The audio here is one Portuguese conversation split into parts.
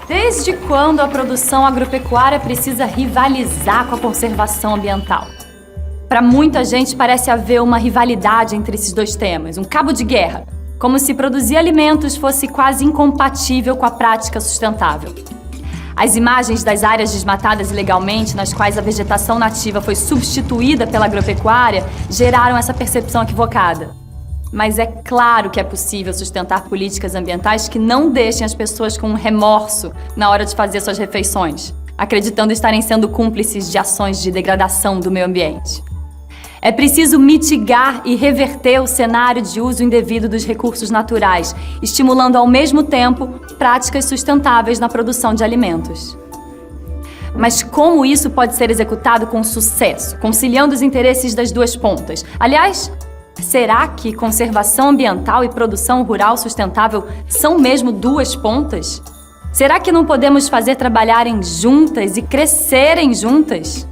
Desde quando a produção agropecuária precisa rivalizar com a conservação ambiental? Para muita gente parece haver uma rivalidade entre esses dois temas, um cabo de guerra, como se produzir alimentos fosse quase incompatível com a prática sustentável. As imagens das áreas desmatadas ilegalmente, nas quais a vegetação nativa foi substituída pela agropecuária, geraram essa percepção equivocada. Mas é claro que é possível sustentar políticas ambientais que não deixem as pessoas com um remorso na hora de fazer suas refeições, acreditando estarem sendo cúmplices de ações de degradação do meio ambiente. É preciso mitigar e reverter o cenário de uso indevido dos recursos naturais, estimulando ao mesmo tempo práticas sustentáveis na produção de alimentos. Mas como isso pode ser executado com sucesso, conciliando os interesses das duas pontas? Aliás, será que conservação ambiental e produção rural sustentável são mesmo duas pontas? Será que não podemos fazer trabalharem juntas e crescerem juntas?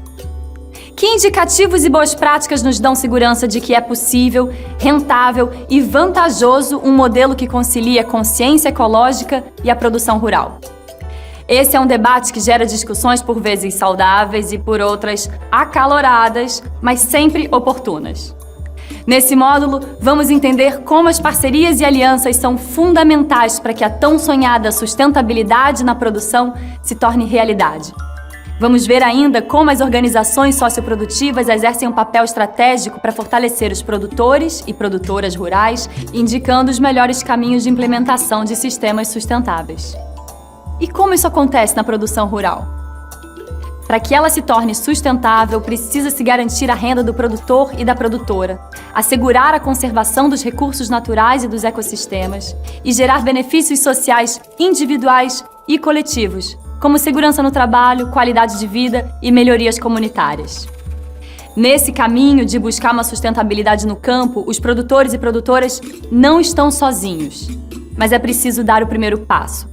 Que indicativos e boas práticas nos dão segurança de que é possível, rentável e vantajoso um modelo que concilie a consciência ecológica e a produção rural? Esse é um debate que gera discussões por vezes saudáveis e por outras acaloradas, mas sempre oportunas. Nesse módulo, vamos entender como as parcerias e alianças são fundamentais para que a tão sonhada sustentabilidade na produção se torne realidade. Vamos ver ainda como as organizações socioprodutivas exercem um papel estratégico para fortalecer os produtores e produtoras rurais, indicando os melhores caminhos de implementação de sistemas sustentáveis. E como isso acontece na produção rural? Para que ela se torne sustentável, precisa-se garantir a renda do produtor e da produtora, assegurar a conservação dos recursos naturais e dos ecossistemas e gerar benefícios sociais individuais e coletivos, como segurança no trabalho, qualidade de vida e melhorias comunitárias. Nesse caminho de buscar uma sustentabilidade no campo, os produtores e produtoras não estão sozinhos, mas é preciso dar o primeiro passo.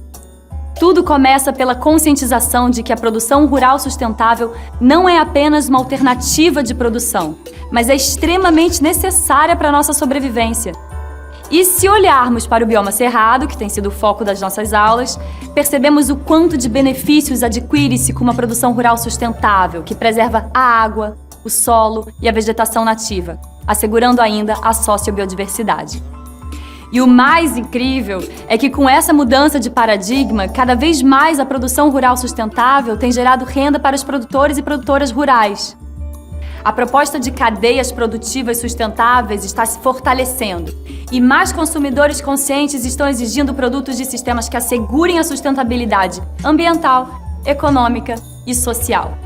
Tudo começa pela conscientização de que a produção rural sustentável não é apenas uma alternativa de produção, mas é extremamente necessária para a nossa sobrevivência. E se olharmos para o bioma cerrado, que tem sido o foco das nossas aulas, percebemos o quanto de benefícios adquire-se com uma produção rural sustentável, que preserva a água, o solo e a vegetação nativa, assegurando ainda a sociobiodiversidade. E o mais incrível é que com essa mudança de paradigma, cada vez mais a produção rural sustentável tem gerado renda para os produtores e produtoras rurais. A proposta de cadeias produtivas sustentáveis está se fortalecendo e mais consumidores conscientes estão exigindo produtos de sistemas que assegurem a sustentabilidade ambiental, econômica e social.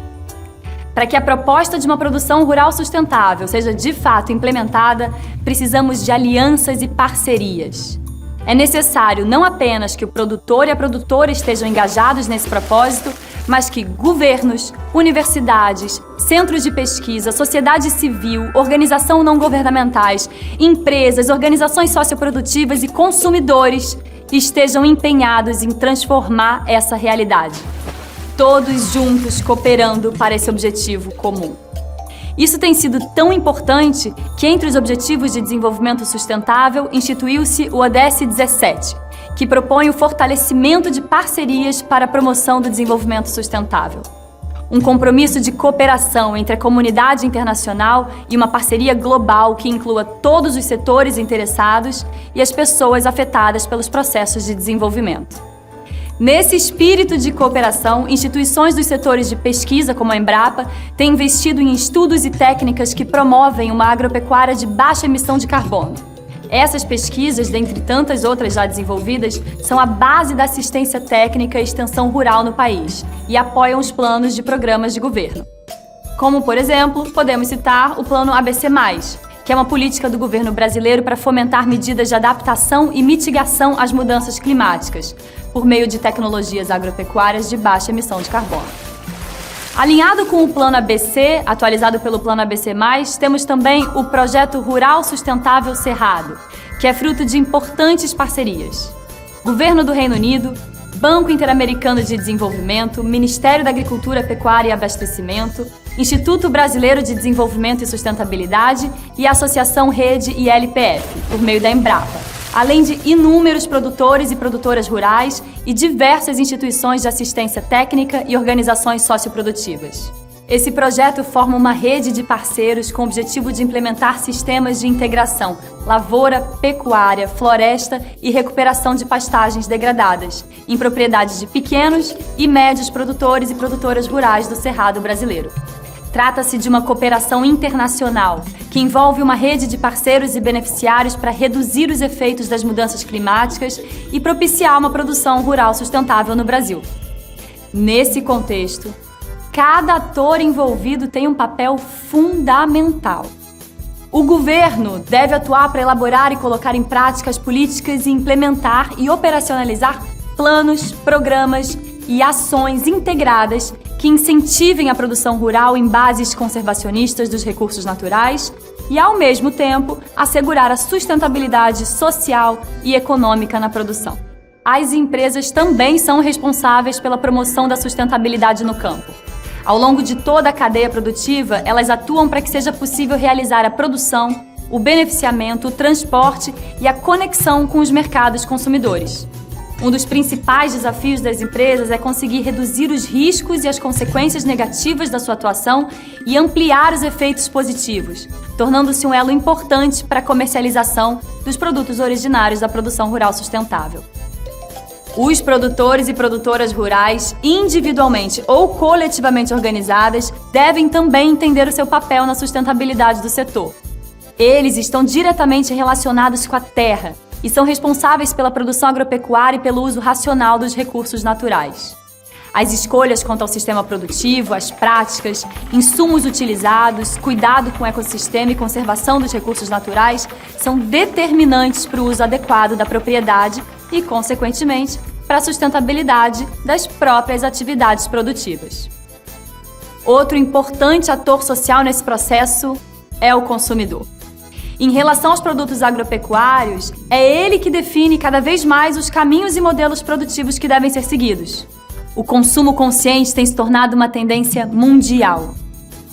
Para que a proposta de uma produção rural sustentável seja de fato implementada, precisamos de alianças e parcerias. É necessário não apenas que o produtor e a produtora estejam engajados nesse propósito, mas que governos, universidades, centros de pesquisa, sociedade civil, organizações não governamentais, empresas, organizações socioprodutivas e consumidores estejam empenhados em transformar essa realidade. Todos juntos cooperando para esse objetivo comum. Isso tem sido tão importante que entre os Objetivos de Desenvolvimento Sustentável instituiu-se o ODS 17, que propõe o fortalecimento de parcerias para a promoção do desenvolvimento sustentável. Um compromisso de cooperação entre a comunidade internacional e uma parceria global que inclua todos os setores interessados e as pessoas afetadas pelos processos de desenvolvimento. Nesse espírito de cooperação, instituições dos setores de pesquisa, como a Embrapa, têm investido em estudos e técnicas que promovem uma agropecuária de baixa emissão de carbono. Essas pesquisas, dentre tantas outras já desenvolvidas, são a base da assistência técnica e extensão rural no país e apoiam os planos de programas de governo. Como, por exemplo, podemos citar o Plano ABC+, que é uma política do governo brasileiro para fomentar medidas de adaptação e mitigação às mudanças climáticas, por meio de tecnologias agropecuárias de baixa emissão de carbono. Alinhado com o Plano ABC, atualizado pelo Plano ABC+, temos também o Projeto Rural Sustentável Cerrado, que é fruto de importantes parcerias. Governo do Reino Unido, Banco Interamericano de Desenvolvimento, Ministério da Agricultura, Pecuária e Abastecimento, Instituto Brasileiro de Desenvolvimento e Sustentabilidade e a Associação Rede e LPF, por meio da Embrapa, além de inúmeros produtores e produtoras rurais e diversas instituições de assistência técnica e organizações socioprodutivas. Esse projeto forma uma rede de parceiros com o objetivo de implementar sistemas de integração, lavoura, pecuária, floresta e recuperação de pastagens degradadas, em propriedades de pequenos e médios produtores e produtoras rurais do Cerrado brasileiro. Trata-se de uma cooperação internacional, que envolve uma rede de parceiros e beneficiários para reduzir os efeitos das mudanças climáticas e propiciar uma produção rural sustentável no Brasil. Nesse contexto, cada ator envolvido tem um papel fundamental. O governo deve atuar para elaborar e colocar em prática as políticas e implementar e operacionalizar planos, programas e ações integradas que incentivem a produção rural em bases conservacionistas dos recursos naturais e, ao mesmo tempo, assegurar a sustentabilidade social e econômica na produção. As empresas também são responsáveis pela promoção da sustentabilidade no campo. Ao longo de toda a cadeia produtiva, elas atuam para que seja possível realizar a produção, o beneficiamento, o transporte e a conexão com os mercados consumidores. Um dos principais desafios das empresas é conseguir reduzir os riscos e as consequências negativas da sua atuação e ampliar os efeitos positivos, tornando-se um elo importante para a comercialização dos produtos originários da produção rural sustentável. Os produtores e produtoras rurais, individualmente ou coletivamente organizadas, devem também entender o seu papel na sustentabilidade do setor. Eles estão diretamente relacionados com a terra e são responsáveis pela produção agropecuária e pelo uso racional dos recursos naturais. As escolhas quanto ao sistema produtivo, as práticas, insumos utilizados, cuidado com o ecossistema e conservação dos recursos naturais são determinantes para o uso adequado da propriedade e, consequentemente, para a sustentabilidade das próprias atividades produtivas. Outro importante ator social nesse processo é o consumidor. Em relação aos produtos agropecuários, é ele que define cada vez mais os caminhos e modelos produtivos que devem ser seguidos. O consumo consciente tem se tornado uma tendência mundial,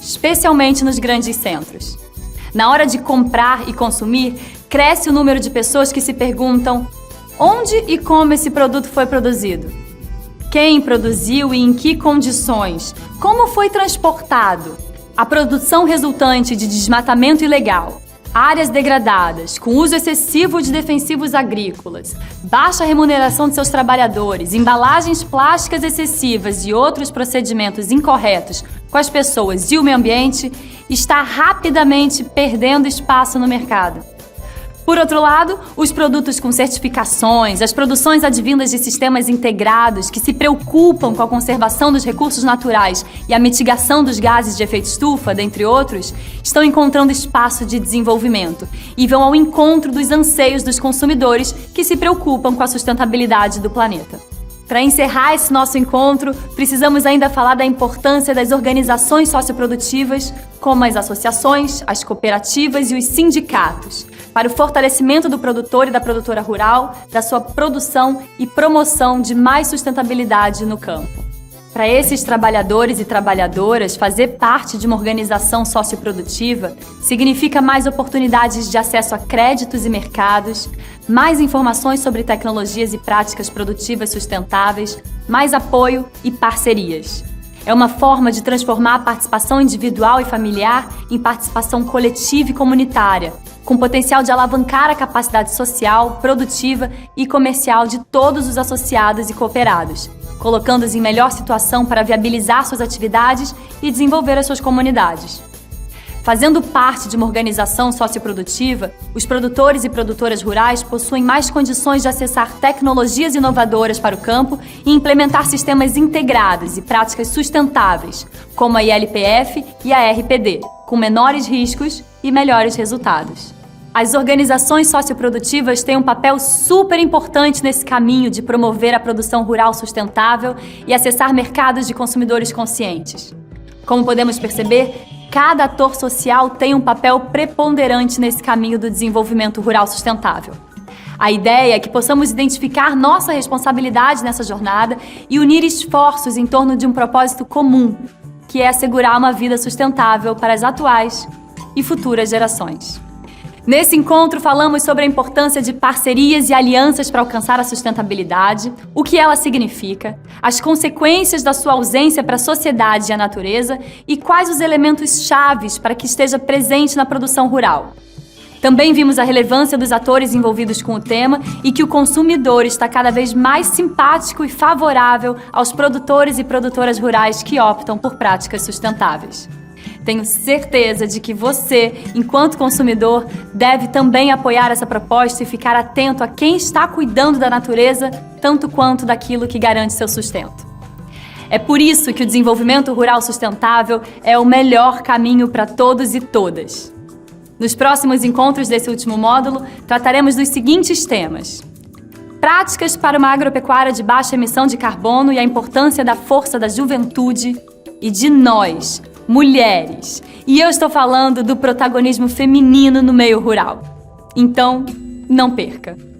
especialmente nos grandes centros. Na hora de comprar e consumir, cresce o número de pessoas que se perguntam: onde e como esse produto foi produzido? Quem produziu e em que condições? Como foi transportado? A produção resultante de desmatamento ilegal, áreas degradadas, com uso excessivo de defensivos agrícolas, baixa remuneração de seus trabalhadores, embalagens plásticas excessivas e outros procedimentos incorretos com as pessoas e o meio ambiente, está rapidamente perdendo espaço no mercado. Por outro lado, os produtos com certificações, as produções advindas de sistemas integrados que se preocupam com a conservação dos recursos naturais e a mitigação dos gases de efeito estufa, dentre outros, estão encontrando espaço de desenvolvimento e vão ao encontro dos anseios dos consumidores que se preocupam com a sustentabilidade do planeta. Para encerrar esse nosso encontro, precisamos ainda falar da importância das organizações socioprodutivas, como as associações, as cooperativas e os sindicatos, para o fortalecimento do produtor e da produtora rural, da sua produção e promoção de mais sustentabilidade no campo. Para esses trabalhadores e trabalhadoras, fazer parte de uma organização socioprodutiva significa mais oportunidades de acesso a créditos e mercados, mais informações sobre tecnologias e práticas produtivas sustentáveis, mais apoio e parcerias. É uma forma de transformar a participação individual e familiar em participação coletiva e comunitária, com potencial de alavancar a capacidade social, produtiva e comercial de todos os associados e cooperados, colocando-os em melhor situação para viabilizar suas atividades e desenvolver as suas comunidades. Fazendo parte de uma organização socioprodutiva, os produtores e produtoras rurais possuem mais condições de acessar tecnologias inovadoras para o campo e implementar sistemas integrados e práticas sustentáveis, como a ILPF e a RPD, com menores riscos e melhores resultados. As organizações socioprodutivas têm um papel super importante nesse caminho de promover a produção rural sustentável e acessar mercados de consumidores conscientes. Como podemos perceber, cada ator social tem um papel preponderante nesse caminho do desenvolvimento rural sustentável. A ideia é que possamos identificar nossa responsabilidade nessa jornada e unir esforços em torno de um propósito comum, que é assegurar uma vida sustentável para as atuais e futuras gerações. Nesse encontro, falamos sobre a importância de parcerias e alianças para alcançar a sustentabilidade, o que ela significa, as consequências da sua ausência para a sociedade e a natureza e quais os elementos chaves para que esteja presente na produção rural. Também vimos a relevância dos atores envolvidos com o tema e que o consumidor está cada vez mais simpático e favorável aos produtores e produtoras rurais que optam por práticas sustentáveis. Tenho certeza de que você, enquanto consumidor, deve também apoiar essa proposta e ficar atento a quem está cuidando da natureza, tanto quanto daquilo que garante seu sustento. É por isso que o desenvolvimento rural sustentável é o melhor caminho para todos e todas. Nos próximos encontros desse último módulo, trataremos dos seguintes temas: práticas para uma agropecuária de baixa emissão de carbono e a importância da força da juventude e de nós, mulheres. E eu estou falando do protagonismo feminino no meio rural. Então, não perca!